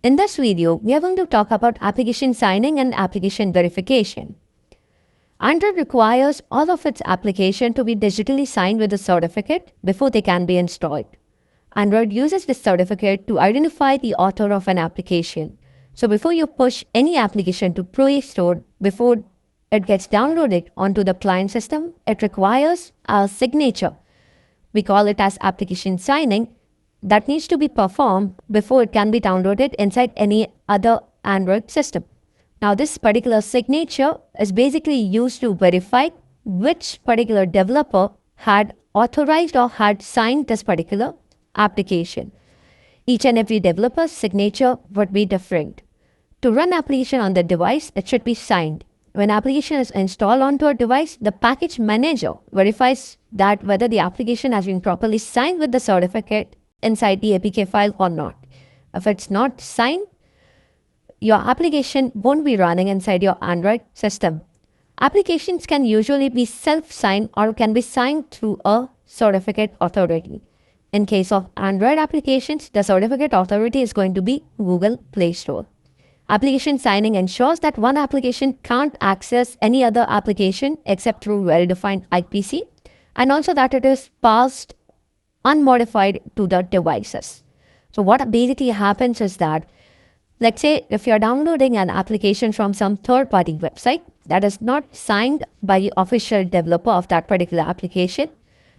In this video, we are going to talk about application signing and application verification. Android requires all of its application to be digitally signed with a certificate before they can be installed. Android uses this certificate to identify the author of an application. So before you push any application to Play Store, before it gets downloaded onto the client system, it requires a signature. We call it as application signing that needs to be performed before it can be downloaded inside any other Android system. Now, this particular signature is basically used to verify which particular developer had authorized or had signed this particular application. Each and every developer's signature would be different. To run application on the device, it should be signed. When application is installed onto a device, the package manager verifies that whether the application has been properly signed with the certificate inside the APK file or not. If it's not signed, your application won't be running inside your Android system. Applications can usually be self-signed or can be signed through a certificate authority. In case of Android applications, the certificate authority is going to be Google Play Store. Application signing ensures that one application can't access any other application except through well-defined IPC, and also that it is passed unmodified to the devices. So what basically happens is that, let's say if you're downloading an application from some third-party website that is not signed by the official developer of that particular application,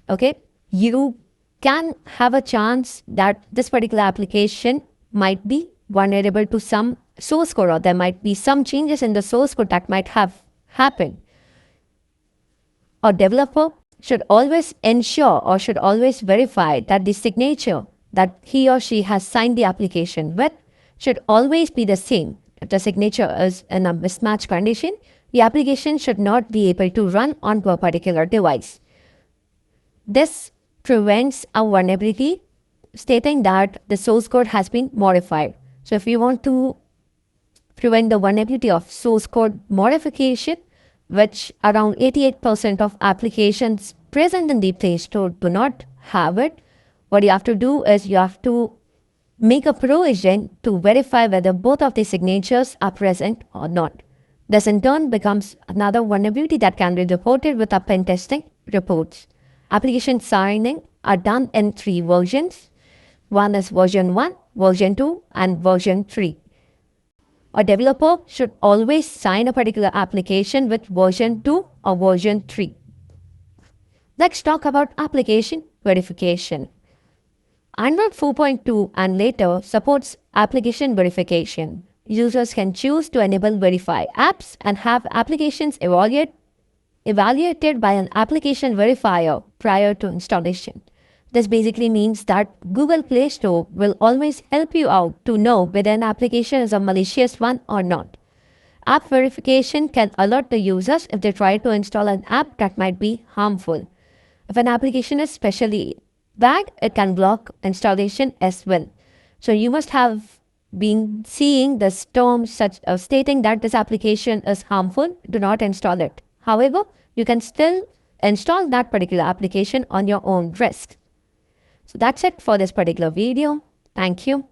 okay, you can have a chance that this particular application might be vulnerable to some source code, or there might be some changes in the source code that might have happened. A developer should always ensure or should always verify that the signature that he or she has signed the application with should always be the same. If the signature is in a mismatch condition, the application should not be able to run onto a particular device. This prevents a vulnerability stating that the source code has been modified. So if you want to prevent the vulnerability of source code modification, which around 88% of applications present in the Play Store do not have it, what you have to do is you have to make a provision to verify whether both of the signatures are present or not. This in turn becomes another vulnerability that can be reported with our pen testing reports. Application signing are done in 3 versions. One is version 1, version 2, and version 3. A developer should always sign a particular application with version 2 or version 3. Let's talk about application verification. Android 4.2 and later supports application verification. Users can choose to enable verify apps and have applications evaluated by an application verifier prior to installation. This basically means that Google Play Store will always help you out to know whether an application is a malicious one or not. App verification can alert the users if they try to install an app that might be harmful. If an application is specially bad, it can block installation as well. So you must have been seeing this term such as stating that this application is harmful, do not install it. However, you can still install that particular application on your own risk. So that's it for this particular video. Thank you.